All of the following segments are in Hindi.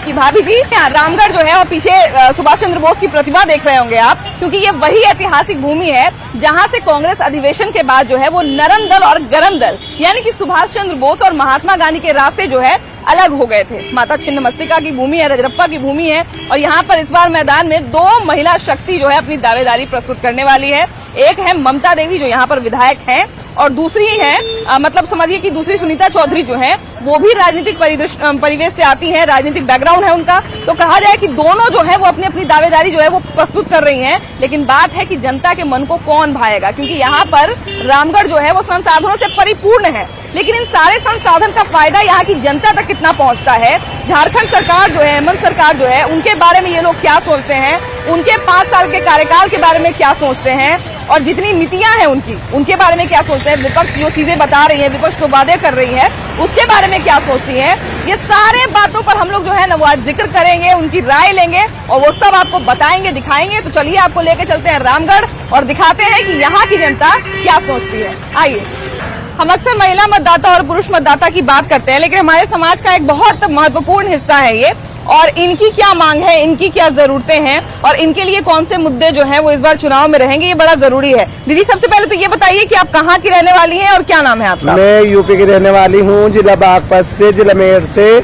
आपकी भाभी जी। रामगढ़ जो है और पीछे सुभाष चंद्र बोस की प्रतिमा देख रहे होंगे आप, क्योंकि ये वही ऐतिहासिक भूमि है जहां से कांग्रेस अधिवेशन के बाद जो है वो नरम दल और गरम दल यानी कि सुभाष चंद्र बोस और महात्मा गांधी के रास्ते जो है अलग हो गए थे। माता छिन्नमस्तिका की भूमि है, रजरप्पा की भूमि है और यहाँ पर इस बार मैदान में 2 महिला शक्ति जो है अपनी दावेदारी प्रस्तुत करने वाली है। एक है ममता देवी जो यहाँ पर विधायक हैं और दूसरी है मतलब समझिए कि दूसरी सुनीता चौधरी जो है वो भी राजनीतिक परिवेश से आती है, राजनीतिक बैकग्राउंड है उनका। तो कहा जाए कि दोनों जो है वो अपनी अपनी दावेदारी जो है वो प्रस्तुत कर रही हैं। लेकिन बात है कि जनता के मन को कौन भाएगा, क्योंकि यहाँ पर रामगढ़ जो है वो संसाधनों से परिपूर्ण है, लेकिन इन सारे संसाधन का फायदा यहाँ की जनता तक कितना पहुँचता है। झारखंड सरकार जो है, हेमंत सरकार जो है, उनके बारे में ये लोग क्या सोचते हैं, उनके 5 साल के कार्यकाल के बारे में क्या सोचते हैं और जितनी नीतियां हैं उनके बारे में क्या सोचते हैं। विपक्ष जो चीजें बता रही है, विपक्ष जो वादे कर रही है उसके बारे में क्या सोचती है, ये सारे बातों पर हम लोग जो है ना वो आज जिक्र करेंगे, उनकी राय लेंगे और वो सब आपको बताएंगे, दिखाएंगे। तो चलिए आपको लेके चलते हैं रामगढ़ और दिखाते हैं कि यहाँ की जनता क्या सोचती है। आइए। हम अक्सर महिला मतदाता और पुरुष मतदाता की बात करते हैं, लेकिन हमारे समाज का एक बहुत महत्वपूर्ण हिस्सा है ये, और इनकी क्या मांग है, इनकी क्या जरूरतें हैं और इनके लिए कौन से मुद्दे जो हैं वो इस बार चुनाव में रहेंगे, ये बड़ा जरूरी है। दीदी सबसे पहले तो ये बताइए कि आप कहाँ की रहने वाली हैं और क्या नाम है आपका? मैं यूपी की रहने वाली हूँ, जिला बागपत से, जिला मेरठ से।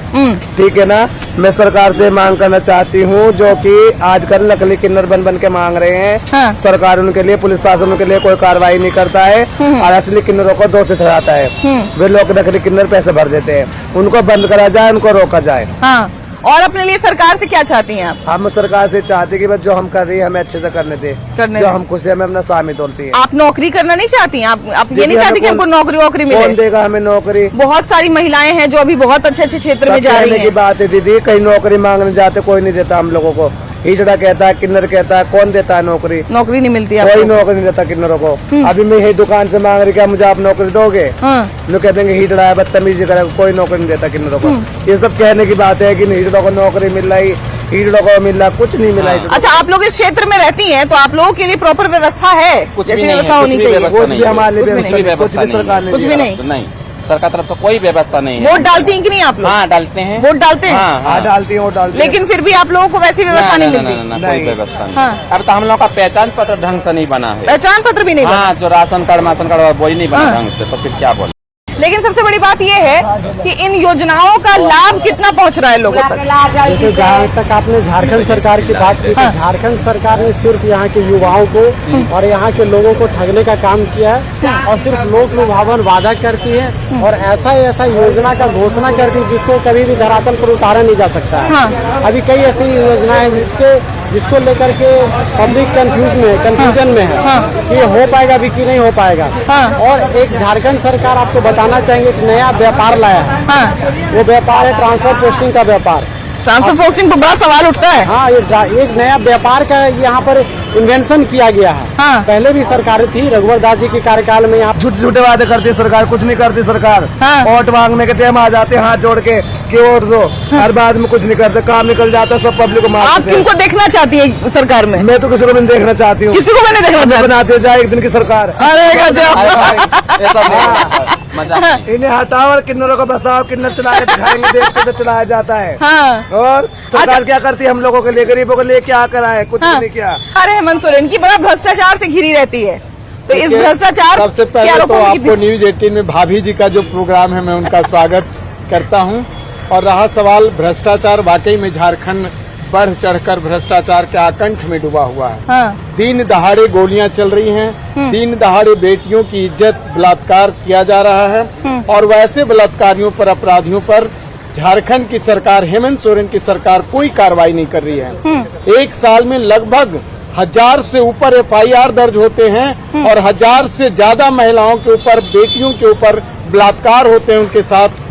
ठीक है ना। मैं सरकार से मांग करना चाहती हूँ, जो कि आजकल नकली किन्नर बन के मांग रहे हैं। हाँ। सरकार उनके लिए, पुलिस शासन उनके लिए कोई कार्रवाई नहीं करता है और असली किन्नरों को दोषी ठहराता है। वे लोग नकली किन्नर पैसे भर देते हैं, उनको बंद करा जाए, उनको रोका जाए। हाँ। और अपने लिए सरकार से क्या चाहती हैं आप? हम सरकार से चाहते हैं कि बस जो हम कर रही है हमें अच्छे से करने दे, जो हम खुश है हमें अपना सामी तोड़ती है। आप नौकरी करना नहीं चाहती हैं? आप ये नहीं चाहती कि हमको नौकरी मिले? कौन देगा हमें नौकरी? बहुत सारी महिलाएं हैं जो अभी बहुत अच्छे क्षेत्र में जा रही हैं। की बात है दीदी, कहीं नौकरी मांगने जाते कोई नहीं देता हम लोगों को। हिजड़ा कहता है, किन्नर कहता है, कौन देता है नौकरी? नौकरी नहीं मिलती है, कोई नौकरी नहीं देता किन्नरों को। अभी मैं यही दुकान से मांग रही, क्या मुझे आप नौकरी दोगे? लोग कहते हैं हिजड़ा है, बदतमीजी करेगा, कोई नौकरी नहीं देता किन्नरों को। ये सब कहने की बात है कि हिजड़ों को नौकरी मिल रही, हिजड़ों को मिल रहा, कुछ नहीं मिला। अच्छा, आप लोग इस क्षेत्र में रहती हैं तो आप लोगों के लिए प्रॉपर व्यवस्था है? जैसी व्यवस्था होनी चाहिए? कुछ भी हमारे लिए, कुछ भी सरकार ने, कुछ भी नहीं। सरकार तरफ से कोई व्यवस्था नहीं है। वोट डालती हैं कि नहीं आप लोग? हाँ, डालते हैं। वोट डालते हैं? हाँ, डालती हैं, वोट डालती हैं। लेकिन फिर भी आप लोगों को वैसी व्यवस्था नहीं मिलती? कोई व्यवस्था नहीं। अब तो हम लोग का पहचान पत्र ढंग से नहीं बना है। पहचान पत्र भी नहीं बना? हाँ, जो राशन कार्ड वही नहीं बना ढंग से, तो फिर क्या बोले। लेकिन सबसे बड़ी बात यह है कि इन योजनाओं का लाभ कितना पहुंच रहा है लोगों तक? देखिए, जहाँ तक आपने झारखंड सरकार की बात की, तो झारखंड सरकार ने सिर्फ यहाँ के युवाओं को और यहाँ के लोगों को ठगने का काम किया है और सिर्फ लोक लुभावन वादा करती है और ऐसा योजना का घोषणा करती है जिसको कभी भी धरातल पर उतारा नहीं जा सकता है। अभी कई ऐसी योजनाएं जिसको लेकर के पब्लिक कंफ्यूजन में है कि हो पाएगा भी कि नहीं हो पाएगा। और एक झारखंड सरकार आपको बताना चाहेंगे कि नया व्यापार लाया है। वो व्यापार है ट्रांसफर पोस्टिंग का व्यापार। ट्रांसफर पोस्टिंग पर बड़ा सवाल उठता है। हाँ, एक नया व्यापार का यहाँ पर इन्वेंशन किया गया है। हाँ। पहले भी सरकार थी, रघुवर दास जी के कार्यकाल में यहाँ झूठे वादे करती है सरकार, कुछ नहीं करती सरकार। हाँ। वोट मांगने के टाइम आ जाते हैं हाथ जोड़ के कि वोट दो, हर बाद में कुछ नहीं करते, काम निकल जाता है, सब पब्लिक को मारते। आप किनको देखना चाहती है सरकार में? मैं तो किसी को भी नहीं देखना चाहती हूँ। किसी को भी नहीं देखना चाहती? बनाते जाए एक दिन की सरकार। अरे इन्हें हटाओ और किन्नरों को बसाओ, किन्नर चला के दिखाएंगे, देश को चलाया जाता है। हाँ। और सरकार क्या करती है हम लोगों के लिए, गरीबों के लिए क्या करा है? कुछ नहीं किया। अरे हेमंत सोरेन की बड़ा भ्रष्टाचार से घिरी रहती है, तो इस भ्रष्टाचार सबसे पहले तो आपको न्यूज 18 में भाभी जी का जो प्रोग्राम है मैं उनका स्वागत करता हूं। और रहा सवाल भ्रष्टाचार, वाकई में झारखंड बढ़ चढ़कर भ्रष्टाचार के आकंठ में डूबा हुआ है। हाँ। दिन दहाड़े गोलियां चल रही हैं, दिन दहाड़े बेटियों की इज्जत बलात्कार किया जा रहा है और वैसे बलात्कारियों पर, अपराधियों पर झारखंड की सरकार, हेमंत सोरेन की सरकार कोई कार्रवाई नहीं कर रही है। एक साल में लगभग 1000 से ऊपर FIR दर्ज होते हैं और 1000 से ज्यादा महिलाओं के ऊपर, बेटियों के ऊपर बलात्कार होते हैं। उनके साथ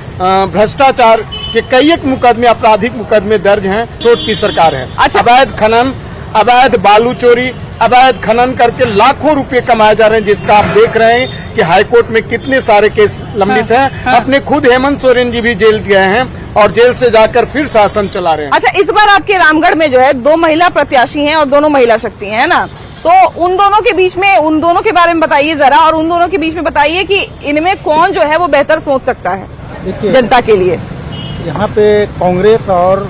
भ्रष्टाचार के कई एक मुकदमे, आपराधिक मुकदमे दर्ज हैं। सोच की सरकार है। अच्छा। अवैध खनन, अवैध बालू चोरी, अवैध खनन करके लाखों रुपए कमाए जा रहे हैं, जिसका आप देख रहे हैं कि हाईकोर्ट में कितने सारे केस लंबित हैं। अपने खुद हेमंत सोरेन जी भी जेल गए हैं और जेल से जाकर फिर शासन चला रहे हैं। अच्छा, इस बार आपके रामगढ़ में जो है 2 महिला प्रत्याशी हैं और दोनों महिला शक्ति है ना, तो उन दोनों के बीच में, उन दोनों के बारे में बताइए जरा, और उन दोनों के बीच में बताइए कि इनमें कौन जो है वो बेहतर सोच सकता है जनता के लिए। यहाँ पे कांग्रेस और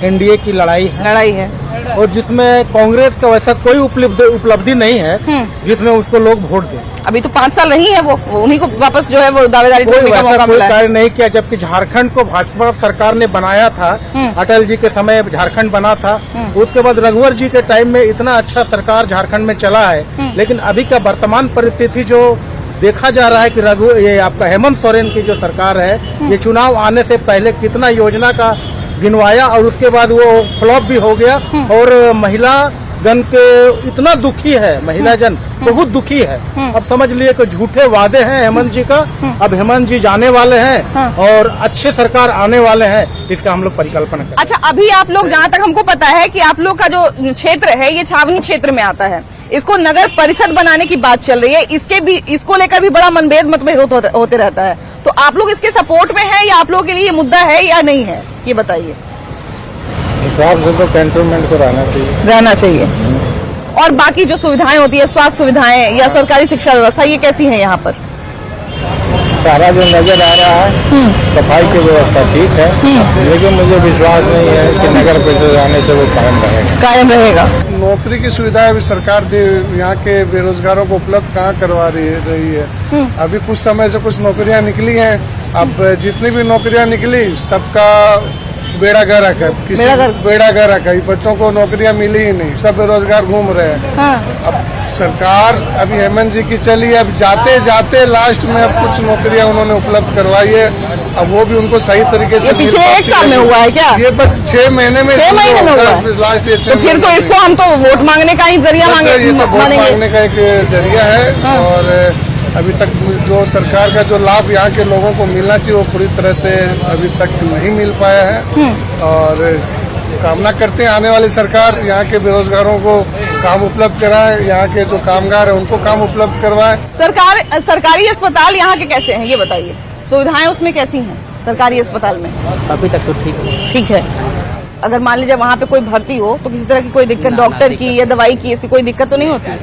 एनडीए की लड़ाई है और जिसमें कांग्रेस का वैसा कोई उपलब्धि नहीं है जिसमें उसको लोग वोट दें। अभी तो 5 साल रही है वो उन्हीं को वापस जो है वो दावेदारी करने का मौका कोई मिला है। कार्य नहीं किया, जबकि झारखंड को भाजपा सरकार ने बनाया था। अटल जी के समय झारखंड बना था, उसके बाद रघुवर जी के टाइम में इतना अच्छा सरकार झारखंड में चला है। लेकिन अभी का वर्तमान परिस्थिति जो देखा जा रहा है कि ये आपका हेमंत सोरेन की जो सरकार है, ये चुनाव आने से पहले कितना योजना का गिनवाया और उसके बाद वो फ्लॉप भी हो गया। और महिला गण के इतना दुखी है, महिला जन बहुत दुखी है। अब समझ लिए कि झूठे वादे हैं हेमंत जी का। अब हेमंत जी जाने वाले हैं और अच्छे सरकार आने वाले हैं, इसका हम लोग परिकल्पना करें। अच्छा, अभी आप लोग, जहाँ तक हमको पता है कि आप लोग का जो क्षेत्र है ये छावनी क्षेत्र में आता है, इसको नगर परिषद बनाने की बात चल रही है। इसको लेकर भी बड़ा मतभेद होते रहता है। तो आप लोग इसके सपोर्ट में हैं या आप लोगों के लिए ये मुद्दा है या नहीं है, ये बताइए। हिसाब से तो कैंटोनमेंट को रहना चाहिए। और बाकी जो सुविधाएं होती है, स्वास्थ्य सुविधाएं या सरकारी शिक्षा व्यवस्था, ये कैसी है यहाँ पर? सारा जो नजर आ रहा है सफाई की व्यवस्था ठीक है, लेकिन मुझे विश्वास नहीं है कि नगर परिषद आने से वो कायम रहेगा। नौकरी की सुविधाएं अभी सरकार यहाँ के बेरोजगारों को उपलब्ध कहाँ करवा रही है। अभी कुछ समय से कुछ नौकरियां निकली हैं, अब जितनी भी नौकरियां निकली सबका बेड़ा गर्क है, किसी बेड़ा गर्क है। बच्चों को नौकरियां मिली ही नहीं, सब बेरोजगार घूम रहे हैं। अब सरकार अभी हेमंत जी की चली, अब जाते जाते लास्ट में अब कुछ नौकरियां उन्होंने उपलब्ध करवाई है। अब वो भी उनको सही तरीके से पिछले 1 साल में हुआ है क्या? ये बस 6 महीने में हुआ लास्ट। तो फिर तो इसको हम तो वोट मांगने का ही जरिया मांगने का एक जरिया है। और अभी तक जो सरकार का जो लाभ यहाँ के लोगों को मिलना चाहिए वो पूरी तरह से अभी तक नहीं मिल पाया है। और कामना करते हैं आने वाली सरकार यहाँ के बेरोजगारों को काम उपलब्ध कराए, यहाँ के जो कामगार है उनको काम उपलब्ध करवाए। सरकारी अस्पताल यहाँ के कैसे हैं ये बताइए, सुविधाएं उसमें कैसी हैं सरकारी अस्पताल में? अभी तक तो ठीक है। अगर मान लीजिए वहाँ पे कोई भर्ती हो तो किसी तरह की कोई दिक्कत, डॉक्टर की या दवाई की ऐसी कोई दिक्कत तो नहीं होती?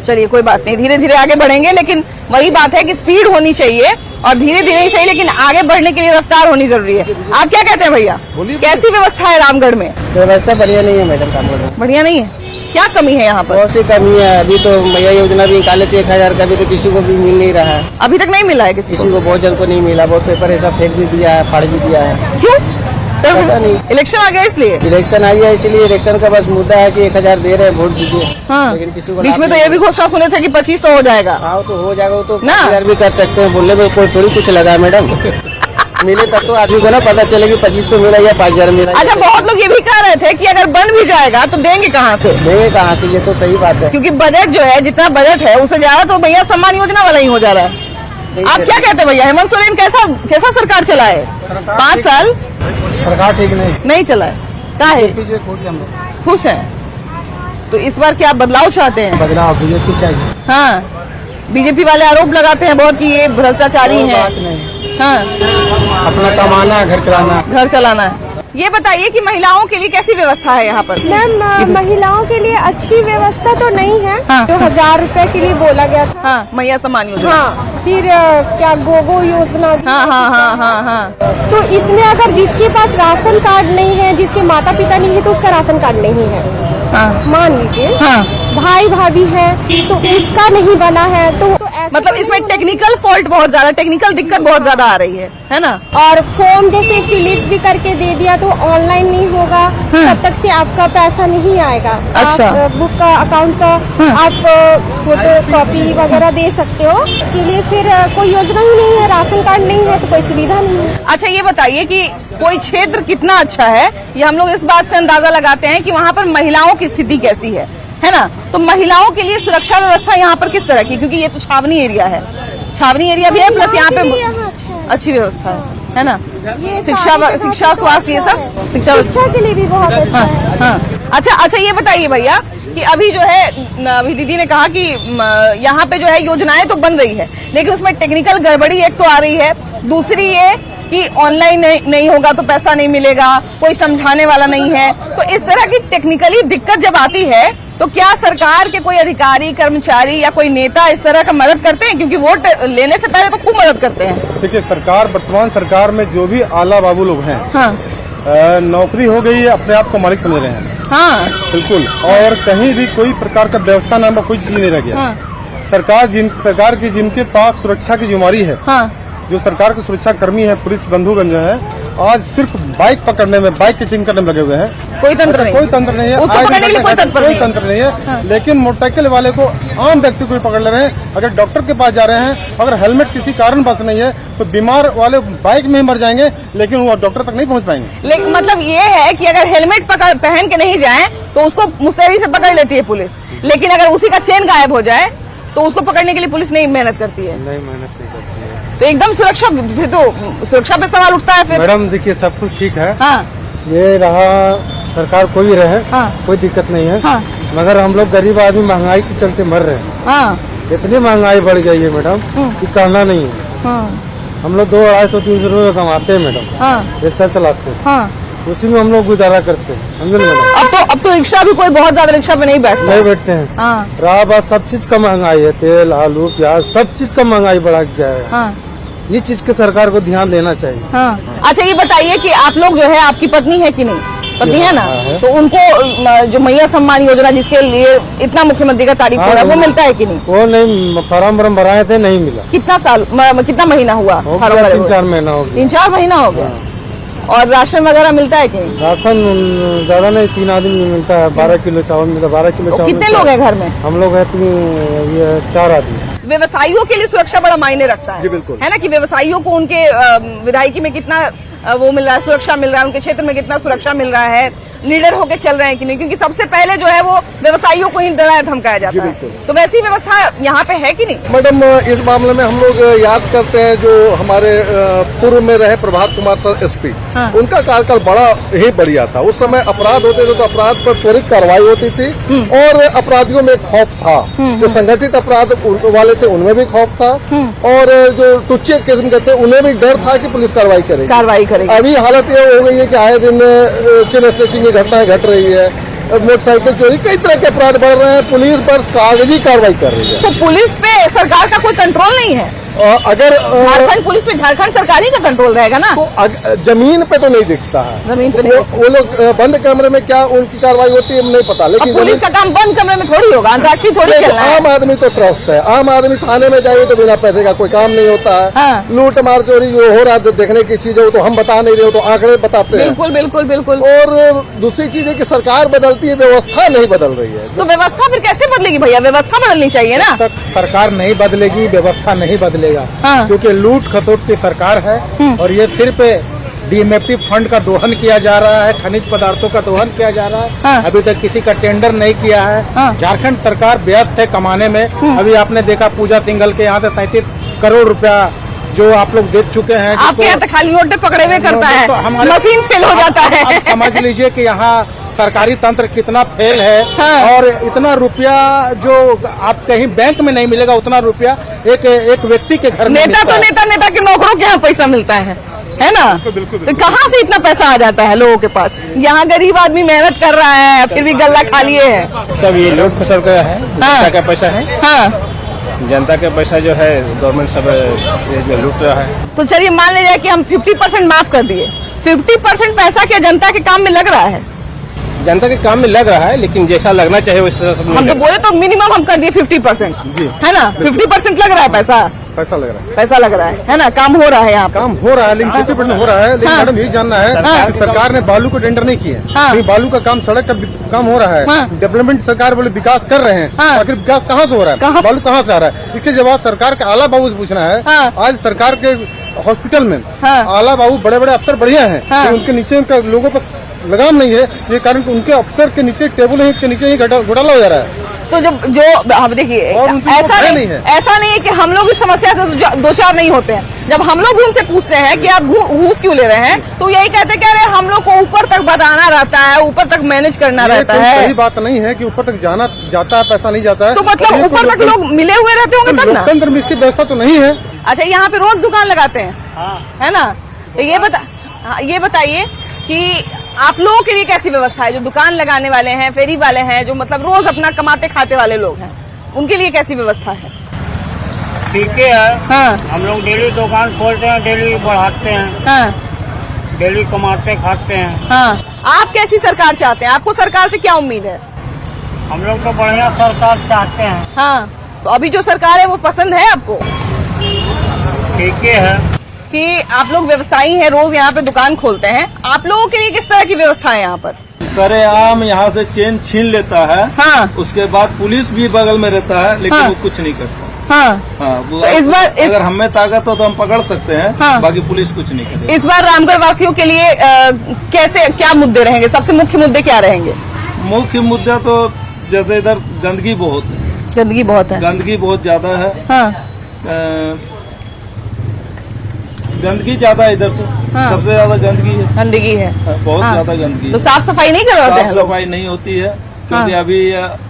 चलिए कोई बात नहीं, धीरे धीरे आगे बढ़ेंगे। लेकिन वही बात है कि स्पीड होनी चाहिए और धीरे धीरे ही सही, लेकिन आगे बढ़ने के लिए रफ्तार होनी जरूरी है। आप क्या कहते हैं भैया, कैसी व्यवस्था है रामगढ़ में? व्यवस्था बढ़िया नहीं है मैडम, रामगढ़ में बढ़िया नहीं है। क्या कमी है यहाँ पर? बहुत सी कमी है। अभी तो मैया योजना भी निकाले थे 1000 का, अभी तो किसी को भी मिल नहीं रहा है। अभी तक नहीं मिला है किसी को? बहुत जन को नहीं मिला। बहुत पेपर ऐसा फेंक भी दिया है, फाड़ भी दिया है। क्यों? पता नहीं, इलेक्शन आ गया इसलिए? इलेक्शन आ गया इसलिए। इलेक्शन का बस मुद्दा है कि 1000 दे रहे हैं, वोट दीजिए। हाँ। लेकिन किसी को बीच में तो ये भी घोषणा सुने थे कि 2500 हो जाएगा। हाँ तो हो जाएगा, वो तो ना 1000 भी कर सकते हैं। बोलने में कोई थोड़ी कुछ लगा है मैडम। मिले तब तो आदमी को ना पता चले कि 2500 मिला या 5000 मिला। अच्छा, बहुत लोग ये भी कह रहे थे कि अगर बन भी जाएगा तो देंगे कहाँ से? देंगे कहाँ से, ये तो सही बात है। क्योंकि बजट जो है, जितना बजट है उससे ज्यादा तो भैया सम्मान योजना वाला ही हो जा रहा है। आप क्या कहते हैं भैया, हेमंत सोरेन कैसा सरकार चलाए? 5 साल सरकार ठीक नहीं चला है। क्या है? खुश है? तो इस बार क्या बदलाव चाहते हैं? बदलाव बीजेपी चाहिए। हाँ, बीजेपी वाले आरोप लगाते हैं बहुत कि ये भ्रष्टाचारी है। हाँ, अपना कमाना, घर चलाना है। ये बताइए कि महिलाओं के लिए कैसी व्यवस्था है यहाँ पर? मैम, महिलाओं के लिए अच्छी व्यवस्था तो नहीं है। हाँ। 2000 रुपए के लिए बोला गया था। हाँ, मैया सम्मान योजना। हाँ, फिर क्या गोगो योजना भी। हाँ। तो इसमें अगर जिसके पास राशन कार्ड नहीं है, जिसके माता पिता नहीं है, तो उसका राशन कार्ड नहीं है। हाँ। मान लीजिए हाँ। भाई भाभी है तो उसका नहीं बना है, तो ऐसे मतलब इसमें टेक्निकल फॉल्ट बहुत ज्यादा, टेक्निकल दिक्कत बहुत ज्यादा आ रही है ना? और फॉर्म जैसे फिलिप भी करके दे दिया तो ऑनलाइन नहीं होगा, तब तक से आपका पैसा नहीं आएगा। अच्छा। आप बुक का, अकाउंट का आप फोटो कॉपी वगैरह दे सकते हो। इसके लिए फिर कोई योजना ही नहीं है, राशन कार्ड नहीं है तो कोई सुविधा नहीं है। अच्छा, ये बताइए कि कोई क्षेत्र कितना अच्छा है, ये हम लोग इस बात से अंदाजा लगाते हैं कि वहाँ पर महिलाओं की स्थिति कैसी है ना? तो महिलाओं के लिए सुरक्षा व्यवस्था यहाँ पर किस तरह की? क्योंकि ये तो छावनी एरिया है, छावनी एरिया भी है, प्लस यहाँ पे अच्छी व्यवस्था है ना? शिक्षा, स्वास्थ्य, ये सब शिक्षा के लिए भी बहुत अच्छा है। हाँ। अच्छा, ये बताइए भैया कि अभी जो है, अभी दीदी ने कहा कि यहाँ पे जो है योजनाएं तो बन रही है, लेकिन उसमें टेक्निकल गड़बड़ी एक तो आ रही है, दूसरी ये कि ऑनलाइन नहीं होगा तो पैसा नहीं मिलेगा, कोई समझाने वाला नहीं है। तो इस तरह की टेक्निकली दिक्कत जब आती है तो क्या सरकार के कोई अधिकारी, कर्मचारी या कोई नेता इस तरह का मदद करते हैं? क्योंकि वोट लेने से पहले तो खूब मदद करते हैं। देखिए, वर्तमान सरकार में जो भी आला बाबू लोग हैं, हाँ, नौकरी हो गई है, अपने आप को मालिक समझ रहे हैं। हाँ बिल्कुल। और कहीं भी कोई प्रकार का व्यवस्था नाम का कोई चीज नहीं रह गया। हाँ। सरकार की जिनके पास सुरक्षा की जिम्मेदारी है, हाँ जो सरकार के सुरक्षा कर्मी है, पुलिस बंधुगण जो है, आज सिर्फ बाइक पकड़ने में, बाइक की चेकिंग करने में लगे हुए हैं। कोई तंत्र नहीं, कोई तंत्र नहीं है, उसको आज पकड़ने के लिए कोई तंत्र नहीं है। तंत्र नहीं है। लेकिन मोटरसाइकिल वाले को, आम व्यक्ति को भी पकड़ ले रहे हैं। अगर डॉक्टर के पास जा रहे हैं, अगर हेलमेट किसी कारण बस नहीं है, तो बीमार वाले बाइक में ही मर जाएंगे, लेकिन वो डॉक्टर तक नहीं पहुंच पाएंगे। लेकिन मतलब ये है कि अगर हेलमेट पहन के नहीं जाए तो उसको मुस्तैदी से पकड़ लेती है पुलिस, लेकिन अगर उसी का चेन गायब हो जाए तो उसको पकड़ने के लिए पुलिस नहीं मेहनत करती है। नहीं, मेहनत नहीं करती है। तो एकदम सुरक्षा, फिर तो सुरक्षा पे सवाल उठता है फिर। मैडम देखिए, सब कुछ ठीक है। हाँ ये रहा, सरकार कोई भी रहे, हाँ। कोई दिक्कत नहीं है। हाँ। मगर हम लोग गरीब आदमी महंगाई के चलते मर रहे हैं। हाँ इतनी महंगाई बढ़ गई है मैडम कि कहना नहीं है। हाँ हम लोग 200-250 रुपये कमाते हैं मैडम, हाँ रिक्शा चलाते हैं, हाँ। उसी में हम लोग गुजारा करते हैं, समझे मैडम। अब तो रिक्शा भी कोई बहुत ज्यादा रिक्शा पे नहीं बैठता। नहीं बैठते हैं। हाँ रहा बात, सब चीज का महंगाई है, तेल, आलू, प्याज, सब चीज का महंगाई बढ़ा गया है। हाँ ये चीज के सरकार को ध्यान देना चाहिए। हाँ। अच्छा ये बताइए कि आप लोग जो है, आपकी पत्नी है कि नहीं? पत्नी है ना? हाँ, है। तो उनको जो मैया सम्मान योजना जिसके लिए इतना मुख्यमंत्री का तारीफ हो रहा है, वो मिलता है कि नहीं? वो नहीं, फार्म भराए थे, नहीं मिला। कितना साल, कितना महीना हुआ हो फार्म गया, भरे 3-4 हुए? महीना हो गया। 3-4 महीना हो गया। और राशन वगैरह मिलता है कि नहीं? राशन ज्यादा नहीं, 3 आदमी मिलता है, 12 किलो चावल मिलता है, 12 किलो तो चावल। कितने लोग हैं घर में? हम लोग है 4 आदमी। व्यवसायियों के लिए सुरक्षा बड़ा मायने रखता है। जी, बिल्कुल। है ना, कि व्यवसायियों को उनके विधायकी में कितना वो मिल रहा है, सुरक्षा मिल रहा है, उनके क्षेत्र में कितना सुरक्षा मिल रहा है, लीडर होके चल रहे हैं कि नहीं, क्योंकि सबसे पहले जो है वो व्यवसायियों को ही डराया धमकाया जाता है। तो वैसी व्यवस्था यहाँ पे है कि नहीं? मैडम, इस मामले में हम लोग याद करते हैं जो हमारे पूर्व में रहे प्रभात कुमार सर एसपी, हाँ। उनका कार्यकाल बड़ा ही बढ़िया था। उस समय अपराध होते थे तो अपराध पर त्वरित कार्रवाई होती थी और अपराधियों में खौफ था। जो संगठित अपराध वाले थे उनमें भी खौफ था और जो टुच्चे किस्म के थे उन्हें भी डर था कि पुलिस कार्रवाई करेगी। अभी हालत ये हो गई है कि आए दिन चेन स्नैचिंग की घटनाएं घट रही है, मोटरसाइकिल चोरी, कई तरह के अपराध बढ़ रहे हैं, पुलिस पर कागजी कार्रवाई कर रही है। तो पुलिस पे सरकार का कोई कंट्रोल नहीं है? अगर झारखंड पुलिस पे झारखंड सरकार ही का कंट्रोल रहेगा ना? तो जमीन पे तो नहीं दिखता है, जमीन पे नहीं। वो लोग बंद कमरे में क्या उनकी कार्रवाई होती है नहीं पता, लेकिन पुलिस का काम बंद कमरे में थोड़ी होगा, अंतर्राष्ट्रीय थोड़ी चलना है। आम आदमी तो त्रस्त है। आम आदमी थाने में जाइए तो बिना पैसे का कोई काम नहीं होता है। हाँ। लूट मार चोरी जो हो रहा है देखने की चीज है, वो तो हम बता नहीं रहे हो, तो आंकड़े बताते हैं। बिल्कुल बिल्कुल बिल्कुल। और दूसरी चीज है कि सरकार बदलती है, व्यवस्था नहीं बदल रही है। तो व्यवस्था फिर कैसे बदलेगी भैया? व्यवस्था बदलनी चाहिए ना। तक सरकार नहीं बदलेगी, व्यवस्था नहीं बदलेगा। हाँ। क्योंकि लूट खसोट की सरकार है और ये सिर्फ डीएमएफटी फंड का दोहन किया जा रहा है, खनिज पदार्थों का दोहन किया जा रहा है। हाँ। अभी तक किसी का टेंडर नहीं किया है। हाँ। झारखंड सरकार व्यस्त है कमाने में। अभी आपने देखा पूजा सिंघल के यहाँ से 37 करोड़ रुपया जो आप लोग देख चुके हैं। आपके यहाँ तो खाली नोट पकड़े हुए करता है, तो हमारे- मशीन फेल हो जाता आप है। समझ लीजिए कि यहाँ सरकारी तंत्र कितना फेल है। हाँ। और इतना रुपया जो आप कहीं बैंक में नहीं मिलेगा, उतना रुपया एक व्यक्ति के घर में नेता मिलता तो है। नेता के नौकरों के यहाँ पैसा मिलता है ना? तो कहाँ से इतना पैसा आ जाता है लोगों के पास? यहाँ गरीब आदमी मेहनत कर रहा है, फिर भी गल्ला खा लिए है। सब ये लूट खसोट का है, जनता का पैसा है। हाँ। जनता का पैसा जो है गवर्नमेंट सब ये लूट रहा है। तो चलिए मान लीजिए कि हम 50% माफ कर दिए, 50% पैसा क्या जनता के काम में लग रहा है? जनता के काम में लग रहा है, लेकिन जैसा लगना चाहिए वैसा सब नहीं हम तो लग बोले तो मिनिमम हम कर दिए 50%, जी। है ना? 50% लग रहा है पैसा, पैसा लग रहा है। पैसा लग रहा है ना? काम हो रहा है यहाँ पे। काम हो रहा है, लेकिन 50% हो रहा है। लेकिन हाँ। मैडम यही जानना है हाँ। कि सरकार ने बालू को टेंडर नहीं किया। हाँ। नहीं, बालू का काम, सड़क का काम हो रहा है। हाँ। डेवलपमेंट सरकार बोले विकास कर रहे हैं। हाँ। आखिर विकास कहाँ से हो रहा है? कहाँ से? बालू कहाँ से आ रहा है? इसके जवाब सरकार के आला बाबू से पूछना है। हाँ। आज सरकार के हॉस्पिटल में हाँ। आला बाबू बड़े बड़े अफसर बढ़िया हैं, हाँ। लेकिन उनके नीचे उनका लोगों पर लगाम नहीं है। ये कारण कि उनके अफसर के नीचे टेबल है, के नीचे ही घोटाला हो जा रहा है। तो जो अब देखिए, और उनसे ऐसा भय नहीं नहीं है। ऐसा नहीं है कि हम लोग इस समस्या से दो चार नहीं होते हैं। जब हम लोग भी उनसे पूछते हैं कि आप घूस क्यों ले रहे हैं, तो यही कहते हैं कि अरे हम लोग को ऊपर तक बताना रहता है, ऊपर तक मैनेज करना रहता कोई है। सही बात नहीं है कि ऊपर तक जाना जाता है, पैसा नहीं जाता है। तो मतलब ये ऊपर तक कोई लोग मिले हुए रहते होंगे तब ना? लोकतंत्र में इसकी व्यवस्था तो नहीं है। अच्छा, यहाँ पे रोज दुकान लगाते हैं, है ना? तो ये बताइए कि आप लोगों के लिए कैसी व्यवस्था है? जो दुकान लगाने वाले हैं, फेरी वाले हैं, जो मतलब रोज अपना कमाते खाते वाले लोग हैं, उनके लिए कैसी व्यवस्था है? ठीक है। हाँ हम लोग डेली दुकान खोलते हैं, डेली बढ़ाते हैं। हाँ। डेली कमाते खाते हैं। हाँ, आप कैसी सरकार चाहते हैं? आपको सरकार से क्या उम्मीद है? हम लोग तो बढ़िया सरकार चाहते हैं। हाँ, तो अभी जो सरकार है वो पसंद है आपको? ठीक है कि आप लोग व्यवसायी हैं, रोज यहाँ पे दुकान खोलते हैं, आप लोगों के लिए किस तरह की व्यवस्था है यहाँ पर? सरेआम यहाँ से चेन छीन लेता है। हाँ। उसके बाद पुलिस भी बगल में रहता है, लेकिन हाँ। वो कुछ नहीं करता। हाँ, हाँ, वो तो इस बार अगर हमें ताकत हो तो हम पकड़ सकते हैं। हाँ। बाकी पुलिस कुछ नहीं करेगी। इस बार रामगढ़ वासियों के लिए कैसे क्या मुद्दे रहेंगे? सबसे मुख्य मुद्दे क्या रहेंगे? मुख्य मुद्दा तो जैसे इधर गंदगी बहुत है। गंदगी बहुत है। गंदगी बहुत ज्यादा है। हाँ। गंदगी ज्यादा है इधर तो। हाँ। सबसे ज्यादा गंदगी है। गंदगी है। बहुत हाँ। ज्यादा गंदगी तो है। साफ सफाई नहीं करवाते हैं? साफ सफाई नहीं होती है, क्योंकि हाँ। अभी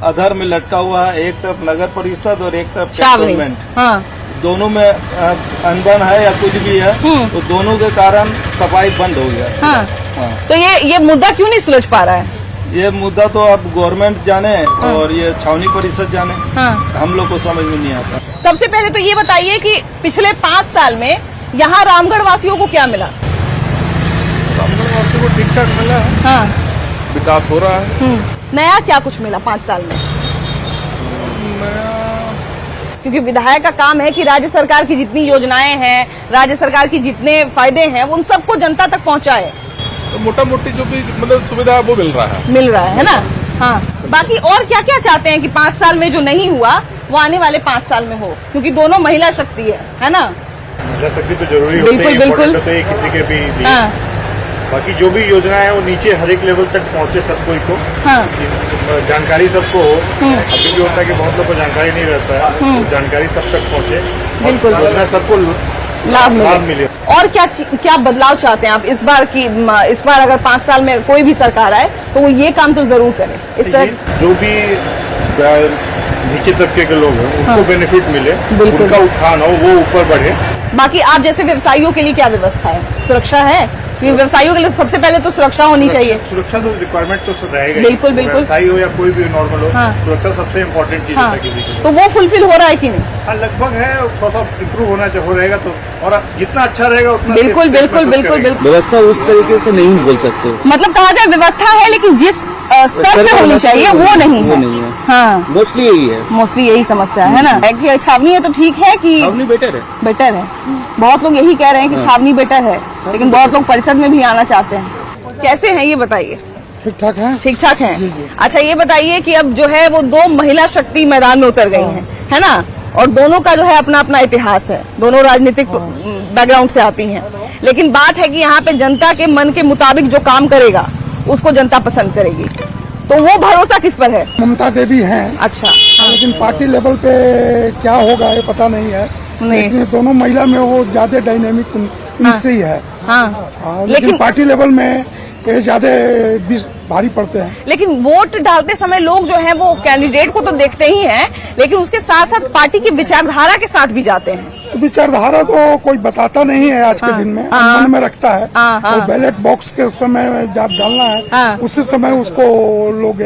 अधर में लटका हुआ है, एक तरफ नगर परिषद और एक तरफ छावनी। कैंटोनमेंट। हाँ। दोनों में अनबन है या कुछ भी है, तो दोनों के कारण सफाई बंद हो गया। हाँ। हाँ। तो ये मुद्दा क्यों नहीं सुलझ पा रहा है? ये मुद्दा तो अब गवर्नमेंट जाने और ये छावनी परिषद जाने। हाँ। हम लोग को समझ में नहीं आता। सबसे पहले तो ये बताइए कि पिछले 5 साल में यहाँ रामगढ़ वासियों को क्या मिला? रामगढ़ वासियों को ठीक ठाक मिला है, हाँ। विकास हो रहा है। नया क्या कुछ मिला 5 साल में? क्योंकि विधायक का काम है कि राज्य सरकार की जितनी योजनाएं हैं, राज्य सरकार की जितने फायदे हैं, उन सबको जनता तक पहुंचाए। तो मोटा मोटी जो भी मतलब सुविधा है वो मिल रहा है ना? हाँ। बाकी और क्या क्या चाहते हैं कि 5 साल में जो नहीं हुआ वो आने वाले 5 साल में हो? क्योंकि दोनों महिला शक्ति है ना? महिला शक्ति तो जरूरी बिल्कुल, होते हैं, बिल्कुल। इम्पोर्टेंट होते हैं किसी के भी लिए। हाँ। बाकी जो भी योजना है वो नीचे हर एक लेवल तक पहुंचे सब कोई को। हाँ। जानकारी सबको हो। अभी भी होता है कि बहुत लोग को जानकारी नहीं रहता है, तो जानकारी सब तक पहुंचे। बिल्कुल। योजना सबको लाभ मिले। और क्या बदलाव चाहते हैं आप इस बार अगर 5 साल में कोई भी सरकार आए तो वो ये काम तो जरूर करे? इस तरह जो भी नीचे तबके के लोग हैं उनको बेनिफिट मिले, बिल्कुल। उनका उत्थान हो, वो ऊपर बढ़े। बाकी आप जैसे व्यवसायियों के लिए क्या व्यवस्था है? सुरक्षा है? क्योंकि व्यवसायियों के लिए सबसे पहले तो सुरक्षा होनी चाहिए। सुरक्षा तो रिक्वायरमेंट तो रहेगा। बिल्कुल, बिल्कुल। व्यवसायी हो या कोई भी नॉर्मल हो, हाँ। सुरक्षा सबसे इम्पोर्टेंट चीज हाँ। है किसी के लिए। तो वो फुलफिल हो रहा है कि नहीं? हाँ, लगभग है। थोड़ा सा इम्प्रूव हो रहेगा तो, और जितना अच्छा रहेगा उतना बिल्कुल बिल्कुल बिल्कुल बिल्कुल। व्यवस्था उस तरीके से नहीं बोल सकते। मतलब कहा जाए व्यवस्था है, लेकिन जिस स्तर पे होनी चाहिए वो नहीं है। हाँ, मोस्टली यही है। मोस्टली यही समस्या है ना? कि छावनी है तो ठीक है कि छावनी बेटर है। बेटर है? बहुत लोग यही कह रहे हैं कि छावनी बेटर है, लेकिन बहुत लोग परिषद में भी आना चाहते हैं। कैसे हैं ये बताइए? ठीक ठाक है। ठीक ठाक है। अच्छा, ये बताइए कि अब जो है वो 2 महिला शक्ति मैदान में उतर गई हैं, है ना? और दोनों का जो है अपना अपना इतिहास है, दोनों राजनीतिक बैकग्राउंड से आती हैं, लेकिन बात है कि यहाँ पे जनता के मन के मुताबिक जो काम करेगा उसको जनता पसंद करेगी। तो वो भरोसा किस पर है? ममता देवी हैं। अच्छा। लेकिन पार्टी लेवल पे क्या होगा ये पता नहीं है। नहीं। लेकिन दोनों महिला में वो ज्यादा डायनेमिक इनसे ही है। हाँ। लेकिन पार्टी लेवल में ये ज्यादा भारी पड़ते हैं। लेकिन वोट डालते समय लोग जो है वो कैंडिडेट को तो देखते ही हैं, लेकिन उसके साथ साथ पार्टी की विचारधारा के साथ भी जाते हैं। तो विचारधारा तो कोई बताता नहीं है आज के दिन में, मन में रखता है। तो बैलेट बॉक्स के समय जब डालना है उसी समय उसको लोग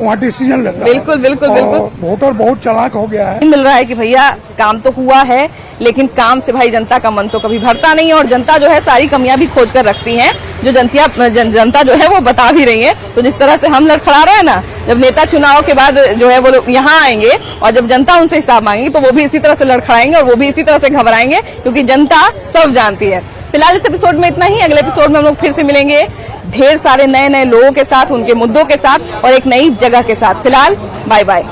वहाँ डिसीजन लेते हैं। बिल्कुल बिल्कुल बिल्कुल। वोटर बहुत चालाक हो गया है। मिल रहा है कि भैया काम तो हुआ है, लेकिन काम से भाई जनता का मन तो कभी भरता नहीं है, और जनता जो है सारी कमियां भी खोज कर रखती है, जो जनता जो है वो बता भी रही है। तो जिस तरह से हम लड़खड़ा रहे हैं ना, जब नेता चुनाव के बाद जो है वो लोग यहाँ आएंगे और जब जनता उनसे हिसाब मांगेगी तो वो भी इसी तरह से लड़खड़ाएंगे और वो भी इसी तरह से घबराएंगे, क्योंकि जनता सब जानती है। फिलहाल इस एपिसोड में इतना ही। अगले एपिसोड में हम लोग फिर से मिलेंगे ढेर सारे नए नए लोगों के साथ, उनके मुद्दों के साथ और एक नई जगह के साथ। फिलहाल बाय बाय।